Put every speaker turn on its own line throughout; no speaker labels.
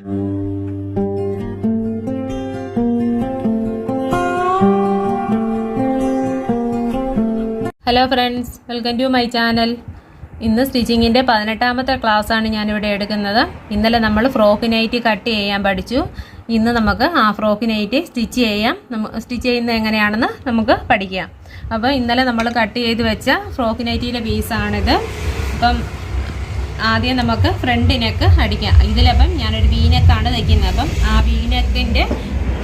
Hello friends, welcome to my channel. ഇന്ന് സ്റ്റിച്ചിങ്ങിൻ്റെ 18ാമത്തെ ക്ലാസ്സാണ് ഞാനിവിടെ എടുക്കുന്നത്. ഇന്നലെ നമ്മൾ ഫ്രോക്ക് നൈറ്റി കട്ട് ചെയ്യാൻ പഠിച്ചു. ഇന്ന് നമുക്ക് ആ ഫ്രോക്ക് നൈറ്റി സ്റ്റിച്ച് ചെയ്യുന്നത് എങ്ങനെയാണെന്ന് നമുക്ക് പഠിക്കാം. അപ്പോൾ ഇന്നലെ നമ്മൾ കട്ട് ചെയ്ത് വെച്ച ഫ്രോക്ക് നൈറ്റിയുടെ പീസാണിത്. അപ്പം ആദ്യം നമുക്ക് ഫ്രണ്ട് നെക്ക് അടിക്കാം. ഇതിലപ്പം ഞാനൊരു വി നെക്കാണ് തയ്ക്കുന്നത്. അപ്പം ആ വി നെക്കിൻ്റെ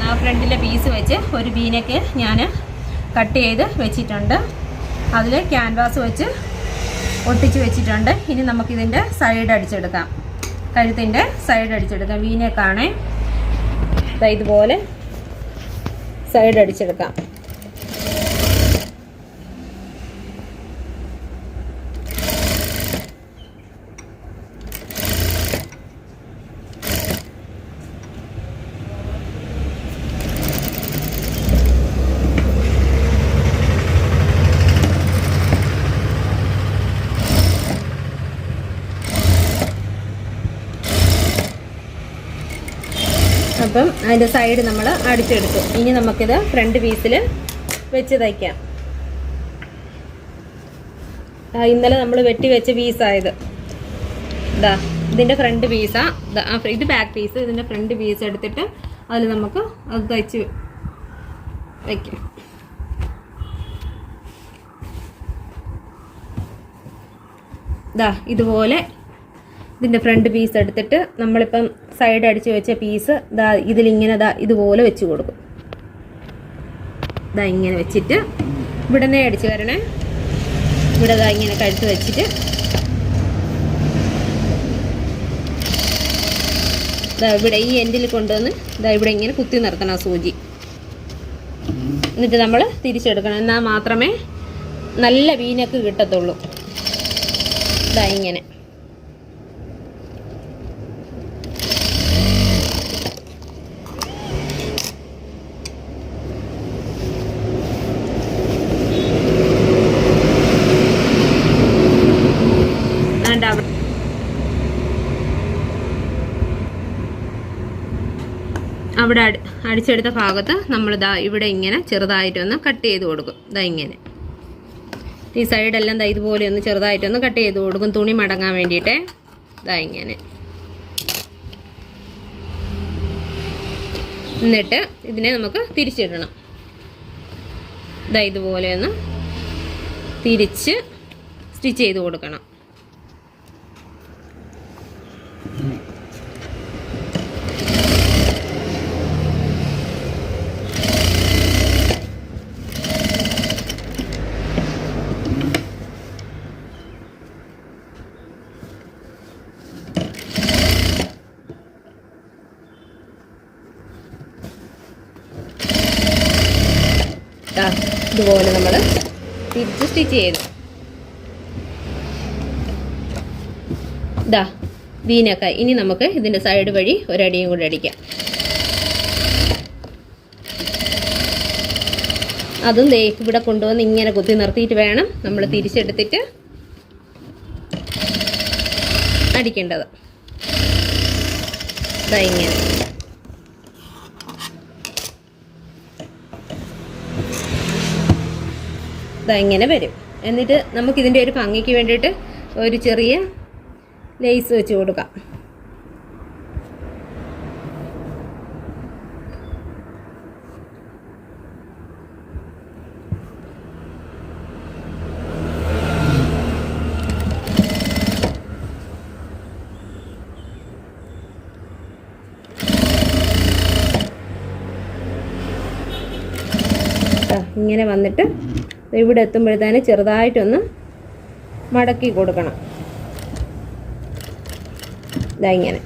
ആ ഫ്രണ്ടിലെ പീസ് വെച്ച് ഒരു വി നെക്ക് ഞാൻ കട്ട് ചെയ്ത് വെച്ചിട്ടുണ്ട്. അതിൽ ക്യാൻവാസ് വെച്ച് ഒട്ടിച്ച് വെച്ചിട്ടുണ്ട്. ഇനി നമുക്കിതിൻ്റെ സൈഡ് അടിച്ചെടുക്കാം. കഴുത്തിൻ്റെ സൈഡ് അടിച്ചെടുക്കാം. വി നെക്കാണ്, ഇതുപോലെ സൈഡ് അടിച്ചെടുക്കാം. അപ്പം അതിൻ്റെ സൈഡ് നമ്മൾ അടിച്ചെടുത്തു. ഇനി നമുക്കിത് ഫ്രണ്ട് പീസിൽ വെച്ച് തയ്ക്കാം. ഇന്നലെ നമ്മൾ വെട്ടി വെച്ച പീസായത് ഇതിൻ്റെ ഫ്രണ്ട് പീസാണ്. ഇത് ബാക്ക് പീസ്. ഇതിൻ്റെ ഫ്രണ്ട് പീസ് എടുത്തിട്ട് അതിൽ നമുക്ക് അത് തയ്ച്ച് വയ്ക്കാം. ഇതുപോലെ ഇതിൻ്റെ ഫ്രണ്ട് പീസ് എടുത്തിട്ട് നമ്മളിപ്പം സൈഡ് അടിച്ച് വെച്ച പീസ് ഇതിലിങ്ങനെ ഇതുപോലെ വെച്ച് കൊടുക്കും. ഇങ്ങനെ വെച്ചിട്ട് ഇവിടെ തന്നെ അടിച്ച് വരണേ. ഇവിടെ ഇങ്ങനെ കഴുത്ത് വെച്ചിട്ട് ഇവിടെ ഈ എൻഡിൽ കൊണ്ടുവന്ന് ഇവിടെ ഇങ്ങനെ കുത്തി നിർത്തണം ആ സൂചി. എന്നിട്ട് നമ്മൾ തിരിച്ചെടുക്കണം. എന്നാൽ മാത്രമേ നല്ല വീനക്ക് കിട്ടത്തുള്ളൂ. ഇങ്ങനെ അവിടെ അടിച്ചെടുത്ത ഭാഗത്ത് നമ്മൾ ഇവിടെ ഇങ്ങനെ ചെറുതായിട്ടൊന്ന് കട്ട് ചെയ്ത് കൊടുക്കും. ഇങ്ങനെ ഈ സൈഡെല്ലാം ഇതുപോലെ ഒന്ന് ചെറുതായിട്ടൊന്ന് കട്ട് ചെയ്ത് കൊടുക്കും, തുണി മടങ്ങാൻ വേണ്ടിയിട്ട്. ഇങ്ങനെ എന്നിട്ട് ഇതിനെ നമുക്ക് തിരിച്ചിടണം. ഇതുപോലെ ഒന്ന് തിരിച്ച് സ്റ്റിച്ച് ചെയ്ത് കൊടുക്കണം. ഇതുപോലെ നമ്മൾ തിരിച്ച് സ്റ്റിച്ച് ചെയ്തു. വീനക്കായി. ഇനി നമുക്ക് ഇതിൻ്റെ സൈഡ് വഴി ഒരടിയും കൂടെ അടിക്കാം. അതും ഇവിടെ കൊണ്ടുവന്ന് ഇങ്ങനെ കുത്തി നിർത്തിയിട്ട് വേണം നമ്മൾ തിരിച്ചെടുത്തിട്ട് അടിക്കേണ്ടത്. ഇങ്ങനെ ഇങ്ങനെ വരും. എന്നിട്ട് നമുക്കിതിൻ്റെ ഒരു ഭംഗിക്ക് വേണ്ടിയിട്ട് ഒരു ചെറിയ ലേസ് വെച്ച് കൊടുക്കാം. ഇങ്ങനെ വന്നിട്ട് ഇവിടെ എത്തുമ്പോഴത്തേന് ചെറുതായിട്ടൊന്ന് മടക്കി കൊടുക്കണം. ഇങ്ങനെ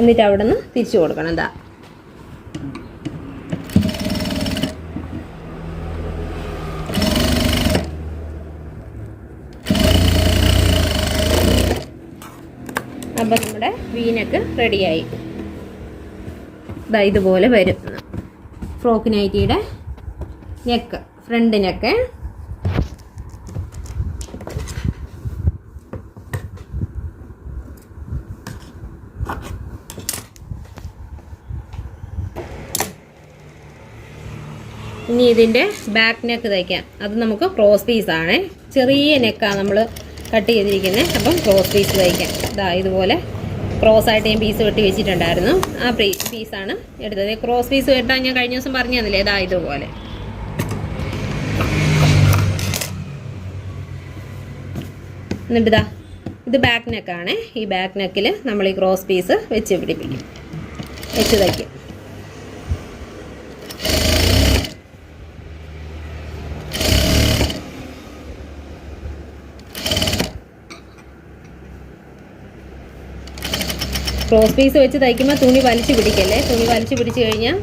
എന്നിട്ട് അവിടെ നിന്ന് തിരിച്ചു കൊടുക്കണം. അപ്പം നമ്മുടെ വീനക്ക് റെഡിയായി. ഇതുപോലെ വരും ഫ്രോക്ക് നൈറ്റിയുടെ നെക്ക്, ഫ്രണ്ട് നെക്ക്. ഇനി ഇതിൻ്റെ ബാക്ക് നെക്ക് തയ്ക്കാം. അത് നമുക്ക് ക്രോസ് പീസാണ്. ചെറിയ നെക്കാണ് നമ്മൾ കട്ട് ചെയ്തിരിക്കുന്നത്. അപ്പം ക്രോസ് പീസ് തയ്ക്കാം. ഇതുപോലെ ക്രോസ് ആയിട്ട് ഞാൻ പീസ് വെട്ടി വെച്ചിട്ടുണ്ടായിരുന്നു. ആ പീസാണ് എടുത്തത്. ക്രോസ് പീസ് വെട്ടാൻ ഞാൻ കഴിഞ്ഞ ദിവസം പറഞ്ഞു തന്നില്ലേ, ഇതുപോലെ. എന്നിട്ട് ഇത് ബാക്ക് നെക്കാണ്. ഈ ബാക്ക് നെക്കിൽ നമ്മൾ ഈ ക്രോസ് പീസ് വെച്ച് പിടിപ്പിക്കും, വെച്ച് തയ്ക്കും. ക്രോസ് പീസ് വെച്ച് തയ്ക്കുമ്പോൾ തുണി വലിച്ചു പിടിക്കല്ലേ. തുണി വലിച്ചു പിടിച്ച് കഴിഞ്ഞാൽ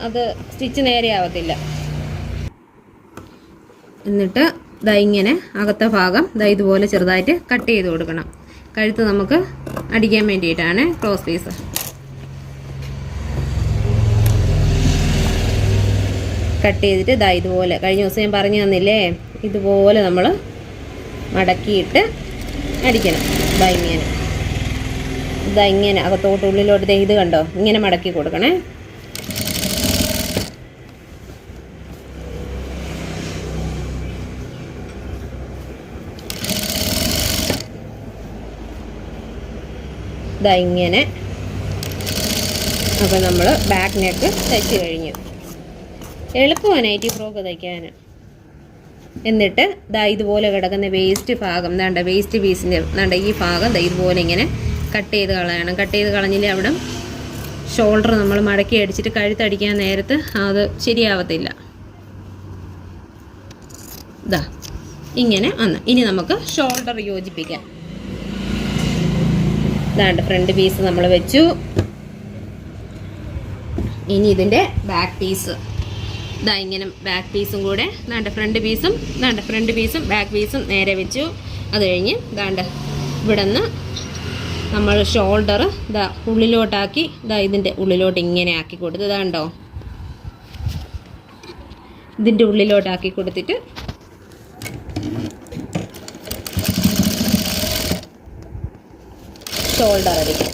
അത് സ്റ്റിച്ച് നേരെ ആവത്തില്ല. എന്നിട്ട് ഇങ്ങനെ അകത്തെ ഭാഗം ഇതുപോലെ ചെറുതായിട്ട് കട്ട് ചെയ്ത് കൊടുക്കണം. കഴുത്ത് നമുക്ക് അടിക്കാൻ വേണ്ടിയിട്ടാണ് ക്രോസ് പീസ്. കട്ട് ചെയ്തിട്ട് ഇതുപോലെ കഴിഞ്ഞ ദിവസം ഞാൻ പറഞ്ഞു തന്നില്ലേ, ഇതുപോലെ നമ്മൾ മടക്കിയിട്ട് അടിക്കണം. ഇങ്ങനെ അകത്തോട്ട് ഉള്ളിലോട്ട് ഇത് കണ്ടോ, ഇങ്ങനെ മടക്കി കൊടുക്കണേ. ഇങ്ങനെ. അപ്പോൾ നമ്മൾ ബാക്ക് നെക്ക് തയ്ച്ച് കഴിഞ്ഞു. എളുപ്പമാണ് നൈറ്റി ഫ്രോക്ക് തയ്ക്കാൻ. എന്നിട്ട് ഇതുപോലെ കിടക്കുന്ന വേസ്റ്റ് ഭാഗം വേസ്റ്റ് പീസിൻ്റെ ഈ ഭാഗം ഇതുപോലെ ഇങ്ങനെ കട്ട് ചെയ്ത് കളയണം. കട്ട് ചെയ്ത് കളഞ്ഞില്ലേ അവിടെ ഷോൾഡർ നമ്മൾ മടക്കി അടിച്ചിട്ട് കഴുത്തടിക്കാൻ നേരത്ത് അത് ശരിയാവത്തില്ല. ഇങ്ങനെ ഇനി നമുക്ക് ഷോൾഡർ യോജിപ്പിക്കാം. ഫ്രണ്ട് പീസ് നമ്മൾ വെച്ചു. ഇനി ഇതിൻ്റെ ബാക്ക് പീസ് ഇങ്ങനെ ബാക്ക് പീസും കൂടെ ഫ്രണ്ട് പീസും ബാക്ക് പീസും നേരെ വെച്ചു. അത് കഴിഞ്ഞ് ഇവിടെ നിന്ന് നമ്മൾ ഷോൾഡർ ഉള്ളിലോട്ടാക്കി ഇതിൻ്റെ ഉള്ളിലോട്ട് ഇങ്ങനെ ആക്കി കൊടുത്ത് ഇതിൻ്റെ ഉള്ളിലോട്ടാക്കി കൊടുത്തിട്ട് ഷോൾഡർ അടിക്കാം.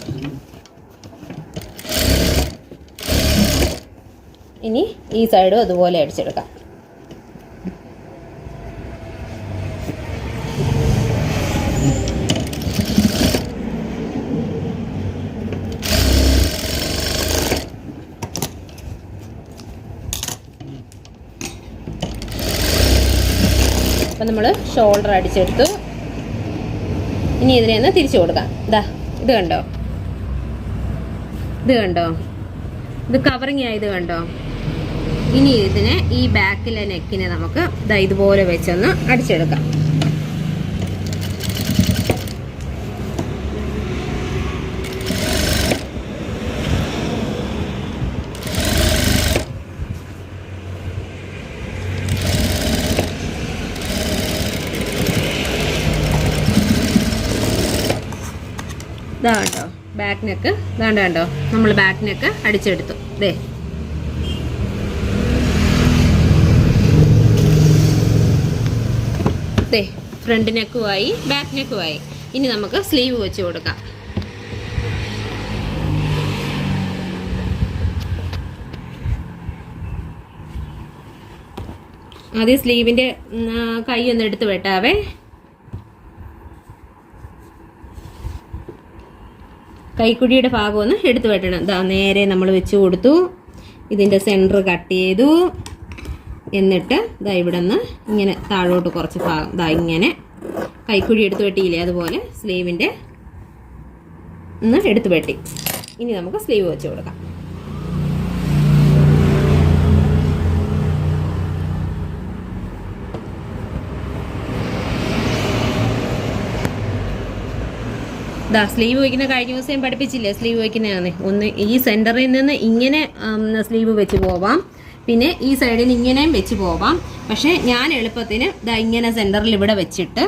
ഇനി ഈ സൈഡും അതുപോലെ അടിച്ചെടുക്കാം. അപ്പം നമ്മൾ ഷോൾഡർ അടിച്ചെടുത്തു. ഇനി ഇതിനെ ഒന്ന് തിരിച്ചു കൊടുക്കാം. ഇത് കണ്ടോ, ഇത് കവറിങ് ആയത് കണ്ടോ. ഇനി ഇതിനെ ഈ ബാക്കിലെ നെക്കിനെ നമുക്ക് ഇതുപോലെ വെച്ചൊന്ന് അടിച്ചെടുക്കാം. കണ്ടോ ബാക്ക് നെക്ക് കണ്ടോ, നമ്മൾ ബാക്ക് നെക്ക് അടിച്ചെടുത്തു. ഫ്രണ്ട് നെക്കുമായി ബാക്ക് നെക്കുമായി. ഇനി നമുക്ക് സ്ലീവ് വെച്ച് കൊടുക്കാം. ആദ്യം സ്ലീവിൻ്റെ കൈ ഒന്ന് എടുത്ത് വെട്ടാവേ. കൈക്കുഴിയുടെ ഭാഗം ഒന്ന് എടുത്ത് വെട്ടണം. നേരെ നമ്മൾ വെച്ച് കൊടുത്തു. ഇതിൻ്റെ സെൻറ്റർ കട്ട് ചെയ്തു. എന്നിട്ട് ഇവിടെ നിന്ന് ഇങ്ങനെ താഴോട്ട് കുറച്ച് ഭാഗം ഇങ്ങനെ കൈക്കുഴി എടുത്ത് വെട്ടിയില്ലേ, അതുപോലെ സ്ലീവിൻ്റെ ഒന്ന് എടുത്ത് വെട്ടി. ഇനി നമുക്ക് സ്ലീവ് വെച്ച് കൊടുക്കാം. സ്ലീവ് വയ്ക്കുന്ന കഴിഞ്ഞ ദിവസം ഞാൻ പഠിപ്പിച്ചില്ലേ, സ്ലീവ് വയ്ക്കുന്നതാണ്. ഒന്ന് ഈ സെൻറ്ററിൽ നിന്ന് ഇങ്ങനെ സ്ലീവ് വെച്ച് പോവാം, പിന്നെ ഈ സൈഡിൽ ഇങ്ങനെയും വെച്ച് പോവാം. പക്ഷേ ഞാൻ എളുപ്പത്തിന് ഇങ്ങനെ സെൻറ്ററിൽ ഇവിടെ വെച്ചിട്ട്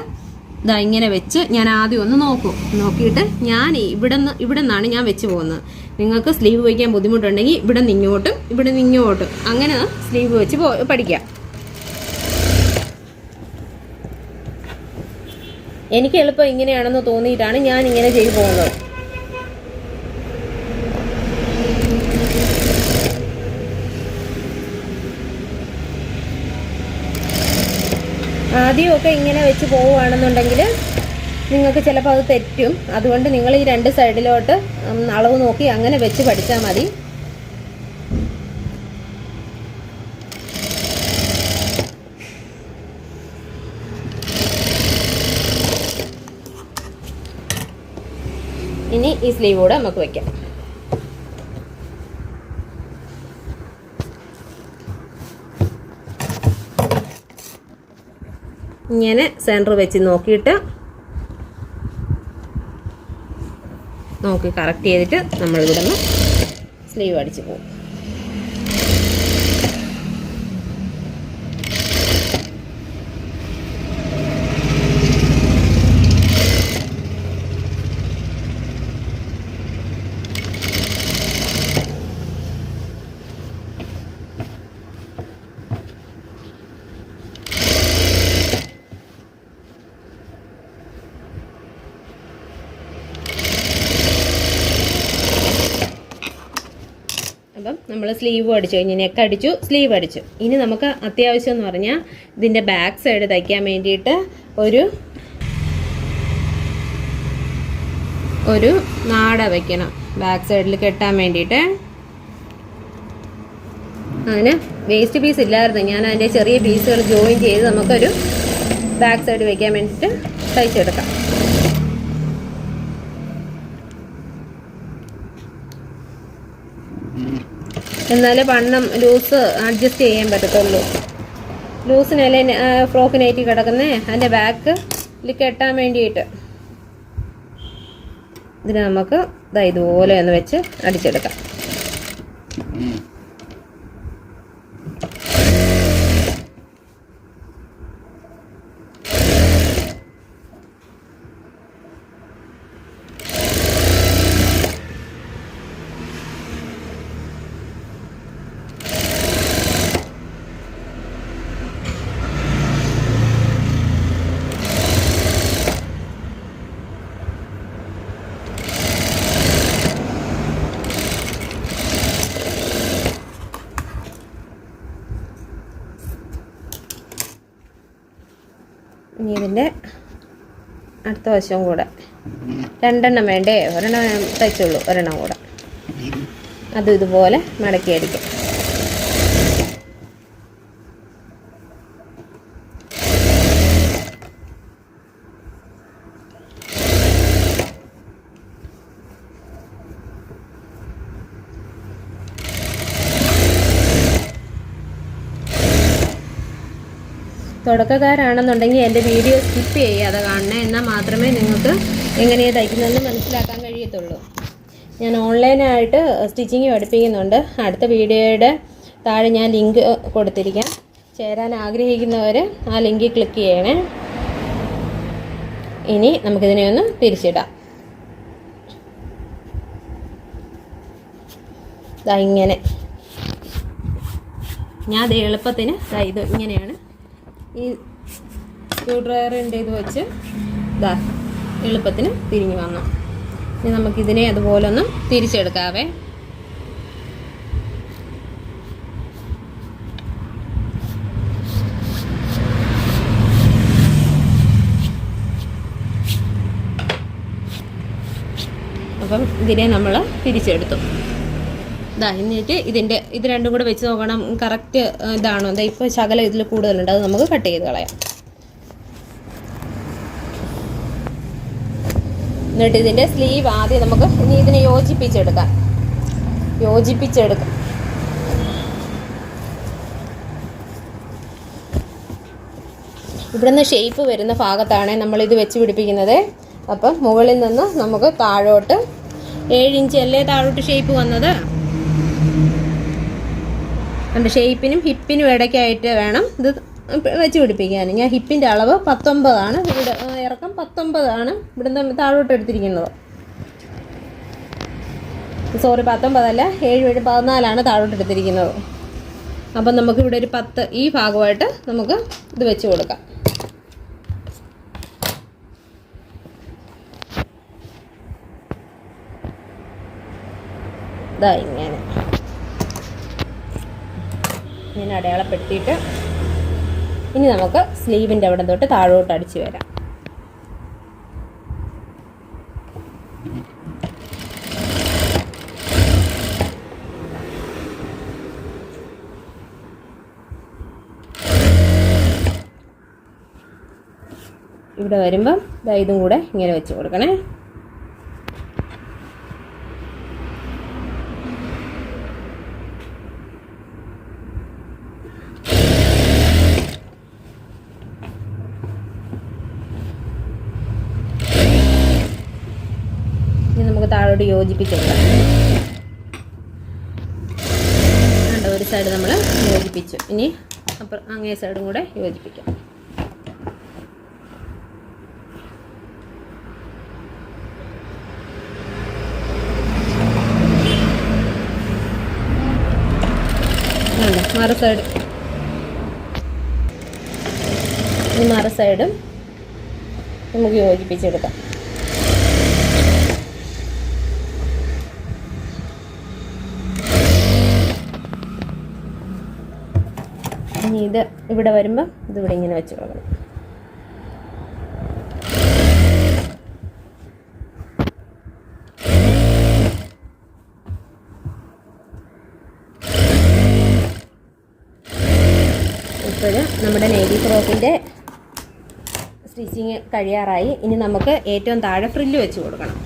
ഇങ്ങനെ വെച്ച് ഞാൻ ആദ്യം ഒന്ന് നോക്കിയിട്ട് ഞാൻ ഇവിടെ നിന്നാണ് ഞാൻ വെച്ച് പോകുന്നത്. നിങ്ങൾക്ക് സ്ലീവ് വയ്ക്കാൻ ബുദ്ധിമുട്ടുണ്ടെങ്കിൽ ഇവിടെ നിന്ന് ഇങ്ങോട്ടും അങ്ങനെ സ്ലീവ് വെച്ച് പഠിക്കാം. എനിക്ക് എളുപ്പം ഇങ്ങനെയാണെന്ന് തോന്നിയിട്ടാണ് ഞാൻ ഇങ്ങനെ ചെയ്തു പോകുന്നത്. ആദ്യമൊക്കെ ഇങ്ങനെ വെച്ച് പോവുകയാണെന്നുണ്ടെങ്കിൽ നിങ്ങൾക്ക് ചിലപ്പോൾ അത് തെറ്റും. അതുകൊണ്ട് നിങ്ങൾ ഈ 2 സൈഡിലോട്ട് അളവ് നോക്കി അങ്ങനെ വെച്ച് പഠിച്ചാൽ മതി. ഇനി ഈ സ്ലീവ് കൂടെ നമുക്ക് വയ്ക്കാം. ഇങ്ങനെ സെൻറ്റർ വെച്ച് നോക്കിയിട്ട് നോക്കി കറക്റ്റ് ചെയ്തിട്ട് നമ്മളിവിടെ നിന്ന് സ്ലീവ് അടിച്ച് പോകും. അപ്പം നമ്മൾ സ്ലീവ് അടിച്ചു കഴിഞ്ഞ് നെക്ക് അടിച്ചു, സ്ലീവ് അടിച്ചു. ഇനി നമുക്ക് അത്യാവശ്യം എന്ന് പറഞ്ഞാൽ ഇതിൻ്റെ ബാക്ക് സൈഡ് തയ്ക്കാൻ വേണ്ടിയിട്ട് ഒരു നാട വയ്ക്കണം ബാക്ക് സൈഡിൽ കെട്ടാൻ വേണ്ടിയിട്ട്. അതിന് വേസ്റ്റ് പീസ് ഇല്ലായിരുന്നു, ഞാൻ അതിൻ്റെ ചെറിയ പീസുകൾ ജോയിൻ ചെയ്ത് നമുക്കൊരു ബാക്ക് സൈഡ് വയ്ക്കാൻ വേണ്ടിയിട്ട് തയ്ച്ചെടുക്കാം. എന്നാലേ വണ്ണം ലൂസ് അഡ്ജസ്റ്റ് ചെയ്യാൻ പറ്റത്തുള്ളൂ. ലൂസിനല്ലേ ഫ്രോക്ക് നൈറ്റി കിടക്കുന്നേ, അതിൻ്റെ ബാക്കിൽ കെട്ടാൻ വേണ്ടിയിട്ട് ഇതിന് നമുക്ക് ഇതുപോലെ ഒന്ന് വെച്ച് അടിച്ചെടുക്കാം. ഇനി ഇതിൻ്റെ അടുത്ത വശവും കൂടെ 2 എണ്ണം വേണ്ടേ, 1 എണ്ണം തയ്ച്ചുള്ളൂ, 1 എണ്ണം കൂടെ അതും ഇതുപോലെ മടക്കി അടിക്കാം. തുടക്കക്കാരാണെന്നുണ്ടെങ്കിൽ എൻ്റെ വീഡിയോ സ്കിപ്പ് ചെയ്യാതെ കാണണേ, എന്നാൽ മാത്രമേ നിങ്ങൾക്ക് എങ്ങനെയാണ് തയ്ക്കുന്നതെന്ന് മനസ്സിലാക്കാൻ കഴിയത്തുള്ളൂ. ഞാൻ ഓൺലൈനായിട്ട് സ്റ്റിച്ചിങ് പഠിപ്പിക്കുന്നുണ്ട്. അടുത്ത വീഡിയോയുടെ താഴെ ഞാൻ ലിങ്ക് കൊടുത്തിരിക്കാം. ചേരാൻ ആഗ്രഹിക്കുന്നവർ ആ ലിങ്കിൽ ക്ലിക്ക് ചെയ്യണേ. ഇനി നമുക്കിതിനെ ഒന്ന് തിരിച്ചിടാം. ഇങ്ങനെ ഞാൻ അത് എളുപ്പത്തിന് ഇത് ഇങ്ങനെയാണ് ഈ സ്ക്രൂ ഡ്രൈവറിൻ്റെ ഇത് വെച്ച് എളുപ്പത്തിന് തിരിഞ്ഞു വന്നു. ഇനി നമുക്കിതിനെ അതുപോലെ ഒന്ന് തിരിച്ചെടുക്കാവേ. അപ്പം ഇതിനെ നമ്മൾ തിരിച്ചെടുത്തു. എന്നിട്ട് ഇത് രണ്ടും കൂടെ വെച്ച് നോക്കണം കറക്റ്റ് ഇതാണോ. ഇപ്പോൾ ശകലം ഇതിൽ കൂടുതലുണ്ട്, അത് നമുക്ക് കട്ട് ചെയ്ത് കളയാം. എന്നിട്ട് ഇതിൻ്റെ സ്ലീവ് ആദ്യം നമുക്ക് ഇനി ഇതിനെ യോജിപ്പിച്ചെടുക്കാം. ഇവിടുന്ന് ഷേപ്പ് വരുന്ന ഭാഗത്താണ് നമ്മളിത് വെച്ച് പിടിപ്പിക്കുന്നത്. അപ്പം മുകളിൽ നിന്ന് നമുക്ക് താഴോട്ട് 7 ഇഞ്ച് അല്ലേ താഴോട്ട് ഷേപ്പ് വന്നത്. എൻ്റെ ഷേപ്പിനും ഹിപ്പിനും ഇടയ്ക്കായിട്ട് വേണം ഇത് വെച്ച് പിടിപ്പിക്കാൻ. ഞാൻ ഹിപ്പിൻ്റെ അളവ് 19 ഇവിടെ ഇറക്കം 19 ഇവിടുന്ന് താഴോട്ട് എടുത്തിരിക്കുന്നത്. സോറി 19 അല്ല, 7 14 താഴോട്ട് എടുത്തിരിക്കുന്നത്. അപ്പം നമുക്കിവിടെ ഒരു 10 ഈ ഭാഗമായിട്ട് നമുക്ക് ഇത് വെച്ച് കൊടുക്കാം. ഇങ്ങനെ അടയാളപ്പെടുത്തിയിട്ട് ഇനി നമുക്ക് സ്ലീവിൻ്റെ അവിടെ തൊട്ട് താഴോട്ട് അടിച്ച് വരാം. ഇവിടെ വരുമ്പം ഇതും കൂടെ ഇങ്ങനെ വെച്ച് കൊടുക്കണേ. ഇനി നമുക്ക് താഴോട്ട് യോജിപ്പിച്ചെടുക്കാം. ഒരു സൈഡ് നമ്മൾ യോജിപ്പിച്ചു. ഇനി അങ്ങേ സൈഡും കൂടെ യോജിപ്പിക്കാം. മറു സൈഡ് ഈ മറു സൈഡും നമുക്ക് യോജിപ്പിച്ചെടുക്കാം. ഇനി ഇത് ഇവിടെ വരുമ്പോൾ ഇതിവിടെ ഇങ്ങനെ വെച്ച് കൊടുക്കണം. ഇപ്പോൾ നമ്മുടെ നേവി ഫ്രോക്കിൻ്റെ സ്റ്റിച്ചിങ് കഴിയാറായി. ഇനി നമുക്ക് ഏറ്റവും താഴെ ഫ്രില്ല് വെച്ച് കൊടുക്കണം.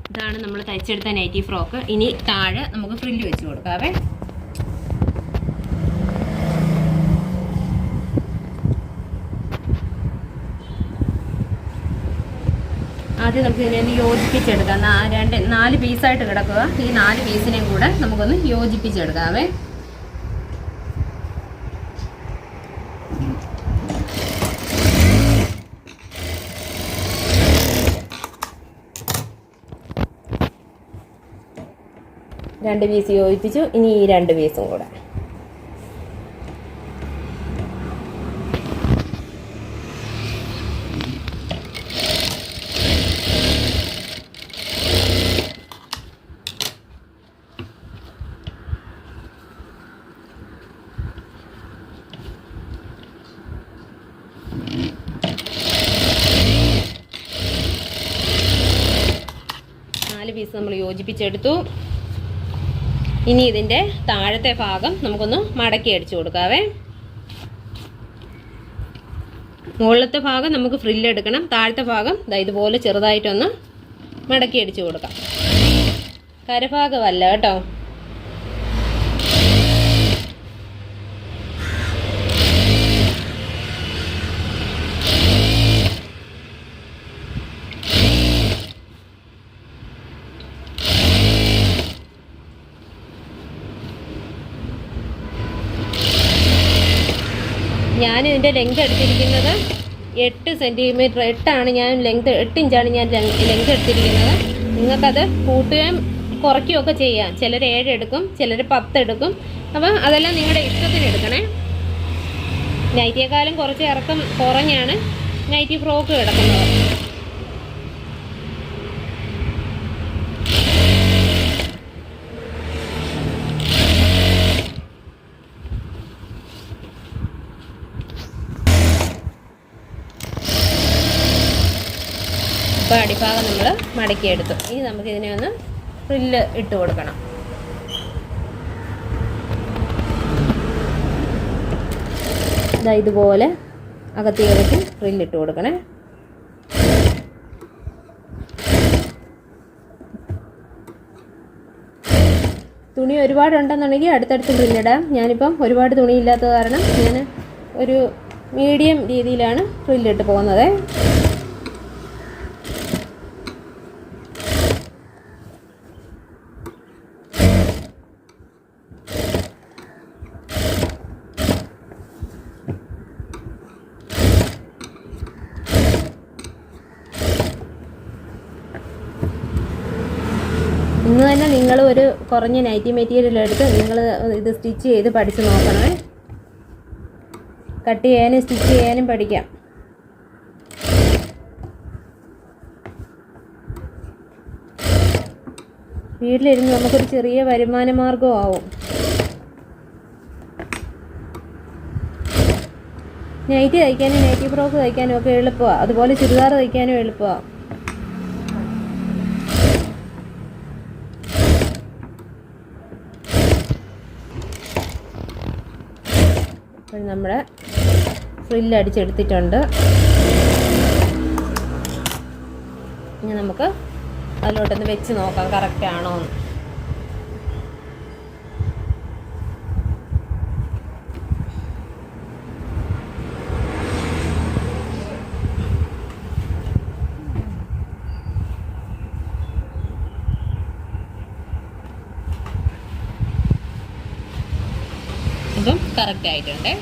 ഇതാണ് നമ്മൾ തയ്ച്ചെടുത്ത നൈറ്റി ഫ്രോക്ക്. ഇനി താഴെ നമുക്ക് ഫ്രില്ല് വെച്ച് കൊടുക്കാവേ. ആദ്യം നമുക്ക് ഇതിനെ യോജിപ്പിച്ചെടുക്കാം. 4 പീസായിട്ട് കിടക്കുക. ഈ 4 പീസിനെയും കൂടെ നമുക്കൊന്ന് യോജിപ്പിച്ചെടുക്കാവേ. രണ്ട് പീസ് യോജിപ്പിച്ചു. ഇനി ഈ 2 പീസും കൂടെ പീസ് നമ്മൾ യോജിപ്പിച്ചെടുത്തു. ഇനി ഇതിൻ്റെ താഴത്തെ ഭാഗം നമുക്കൊന്ന് മടക്കി അടിച്ചു കൊടുക്കാവേ. മുകളിലത്തെ ഭാഗം നമുക്ക് ഫ്രില്ല് എടുക്കണം. താഴത്തെ ഭാഗം ഇതുപോലെ ചെറുതായിട്ടൊന്ന് മടക്കി അടിച്ചു കൊടുക്കാം. കരഭാഗമല്ല കേട്ടോ. ഞാൻ ഇതിൻ്റെ ലെങ്ത് എടുത്തിരിക്കുന്നത് 8 സെൻറ്റിമീറ്റർ. 8 ഞാൻ ലെങ്ത് 8 ഇഞ്ചാണ് ഞാൻ ലെങ്ത് എടുത്തിരിക്കുന്നത്. നിങ്ങൾക്കത് കൂട്ടുകയും കുറയ്ക്കുകയും ഒക്കെ ചെയ്യാം. ചിലർ 7 എടുക്കും, ചിലർ 10 എടുക്കും. അപ്പം അതെല്ലാം നിങ്ങളുടെ ഇഷ്ടത്തിന് എടുക്കണേ. നൈറ്റിയേക്കാളും കുറച്ച് ഇറക്കം കുറഞ്ഞാണ് നൈറ്റി ഫ്രോക്ക് കിടക്കുന്നത്. ഇപ്പോൾ അടിഭാഗം നമ്മൾ മടക്കിയെടുത്തു. ഇനി നമുക്കിതിനെ ഒന്ന് ഫ്രില്ല് ഇട്ട് കൊടുക്കണം. ഇതുപോലെ അകത്തേക്ക് ഫ്രില്ലിട്ട് കൊടുക്കണേ. തുണി ഒരുപാടുണ്ടെന്നുണ്ടെങ്കിൽ അടുത്തടുത്ത് ഫ്രില്ലിടാം. ഞാനിപ്പം ഒരുപാട് തുണിയില്ലാത്ത കാരണം ഞാൻ ഒരു മീഡിയം രീതിയിലാണ് ഫ്രില്ലിട്ട് പോകുന്നത്. ഇന്ന് തന്നെ നിങ്ങൾ ഒരു കുറഞ്ഞ നൈറ്റി മെറ്റീരിയൽ എടുത്ത് നിങ്ങൾ ഇത് സ്റ്റിച്ച് ചെയ്ത് പഠിച്ച് നോക്കണേ. കട്ട് ചെയ്യാനും സ്റ്റിച്ച് ചെയ്യാനും പഠിക്കാം. വീട്ടിലിരുന്ന് നമുക്കൊരു ചെറിയ വരുമാന മാർഗമാവും. നൈറ്റി തയ്ക്കാനും നൈറ്റി ഫ്രോക്ക് തയ്ക്കാനും ഒക്കെ എളുപ്പമാണ്. അതുപോലെ ചുരിദാർ തയ്ക്കാനും എളുപ്പമാണ്. അപ്പോൾ നമ്മുടെ ഫ്രില്ല് അടിച്ചെടുത്തിട്ടുണ്ട്. ഇനി നമുക്ക് അതിലോട്ടൊന്ന് വെച്ച് നോക്കാം കറക്റ്റ് ആണോ എന്ന്. ഇതും കറക്റ്റ് ആയിട്ടുണ്ട്.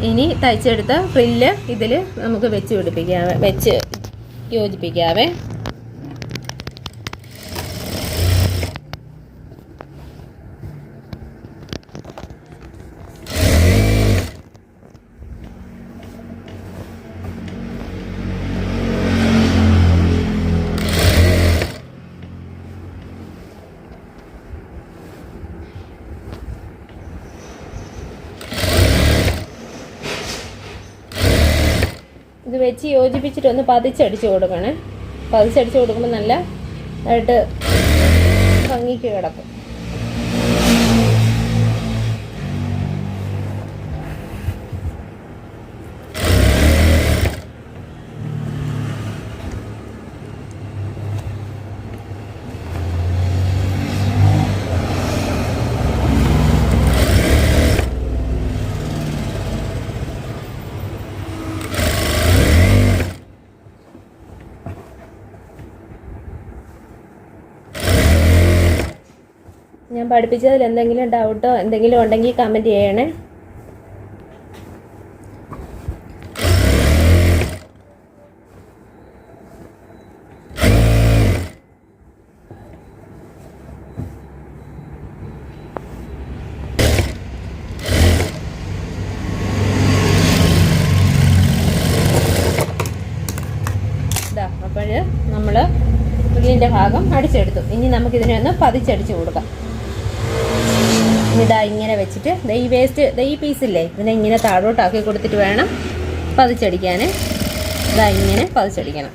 ഇനി തയ്ച്ചെടുത്ത ഫ്രില്ല് ഇതിൽ നമുക്ക് വെച്ച് യോജിപ്പിക്കാവേ. ഇത് വെച്ച് യോജിപ്പിച്ചിട്ട് ഒന്ന് പതിച്ചടിച്ച് കൊടുക്കണേ. പതിച്ചടിച്ച് കൊടുക്കുമ്പോൾ നല്ല ആയിട്ട് ഭംഗിക്ക് കിടക്കും. ഞാൻ പഠിപ്പിച്ചതിൽ എന്തെങ്കിലും ഡൗട്ടോ എന്തെങ്കിലും ഉണ്ടെങ്കിൽ കമൻറ്റ് ചെയ്യണേ. അപ്പോൾ നമ്മൾ ഇതിൻ്റെ ഭാഗം അടിച്ചെടുത്തു. ഇനി നമുക്കിതിനെ ഒന്ന് പതിച്ചടിച്ച് കൊടുക്കാം. ഇതാ ഇങ്ങനെ വെച്ചിട്ട് ഈ വേസ്റ്റ് ഈ പീസില്ലേ ഇതിനെ ഇങ്ങനെ താഴോട്ടാക്കി കൊടുത്തിട്ട് വേണം പതിച്ചടിക്കാൻ. ഇതാ ഇങ്ങനെ പതിച്ചടിക്കണം.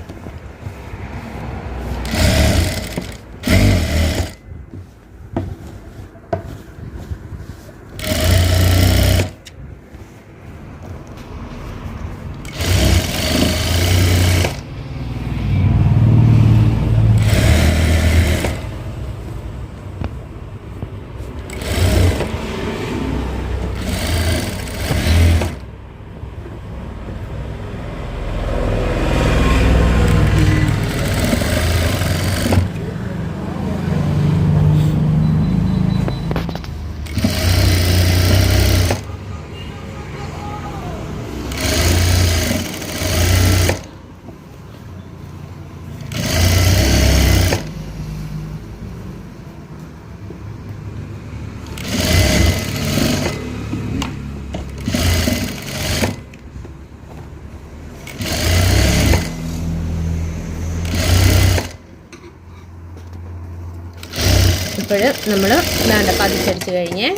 ഇപ്പോൾ നമ്മൾ ഇതാണ്ട് പതിച്ചടിച്ച് കഴിഞ്ഞ്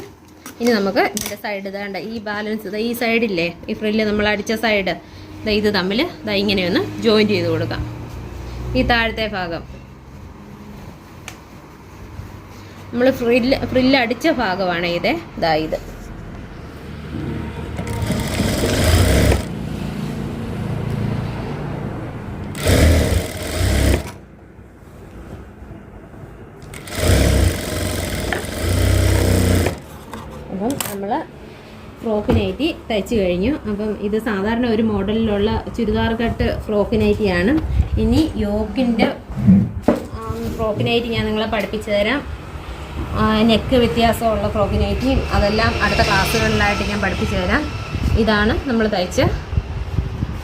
ഇനി നമുക്ക് ഇതിൻ്റെ സൈഡ് ഇതാണ്ട് ഈ ബാലൻസ് ഈ സൈഡില്ലേ ഈ ഫ്രില്ല് നമ്മൾ അടിച്ച സൈഡ് ഇത് തമ്മിൽ ഇങ്ങനെയൊന്ന് ജോയിൻ ചെയ്ത് കൊടുക്കാം. ഈ താഴത്തെ ഭാഗം നമ്മൾ ഫ്രില്ല് അടിച്ച ഭാഗമാണ് ഇത്. ഇത് അപ്പം നമ്മൾ ഫ്രോക്ക് നൈറ്റി തയ്ച്ചു കഴിഞ്ഞു. അപ്പം ഇത് സാധാരണ ഒരു മോഡലിലുള്ള ചുരിദാർ കട്ട് ഫ്രോക്ക് നൈറ്റിയാണ്. ഇനി യോക്കിൻ്റെ ഫ്രോക്ക് നൈറ്റി ഞാൻ നിങ്ങളെ പഠിപ്പിച്ചു തരാം. നെക്ക് വ്യത്യാസമുള്ള ഫ്രോക്ക് നൈറ്റിയും അതെല്ലാം അടുത്ത ക്ലാസ്സുകളിലായിട്ട് ഞാൻ പഠിപ്പിച്ചു തരാം. ഇതാണ് നമ്മൾ തയ്ച്ച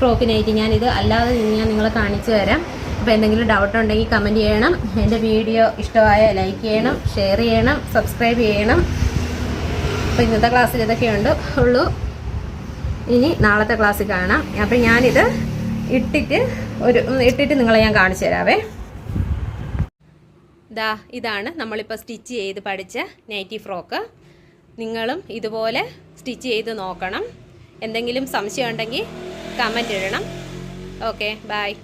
ഫ്രോക്ക് നൈറ്റി. ഞാനിത് അല്ലാതെ ഞാൻ നിങ്ങളെ കാണിച്ചു തരാം. അപ്പോൾ എന്തെങ്കിലും ഡൗട്ട് ഉണ്ടെങ്കിൽ കമൻറ്റ് ചെയ്യണം. എൻ്റെ വീഡിയോ ഇഷ്ടമായ ലൈക്ക് ചെയ്യണം, ഷെയർ ചെയ്യണം, സബ്സ്ക്രൈബ് ചെയ്യണം. അപ്പോൾ ഇന്നത്തെ ക്ലാസ്സിൽ ഇതൊക്കെയുണ്ട് ഉള്ളൂ. ഇനി നാളത്തെ ക്ലാസ്സിൽ കാണാം. അപ്പോൾ ഞാനിത് ഇട്ടിട്ട് നിങ്ങളെ ഞാൻ കാണിച്ചു തരാവേ. ഇതാണ് നമ്മളിപ്പോൾ സ്റ്റിച്ച് ചെയ്ത് പഠിച്ച നൈറ്റി ഫ്രോക്ക്. നിങ്ങളും ഇതുപോലെ സ്റ്റിച്ച് ചെയ്ത് നോക്കണം. എന്തെങ്കിലും സംശയം ഉണ്ടെങ്കിൽ കമൻറ്റ് ഇടണം. Okay, by.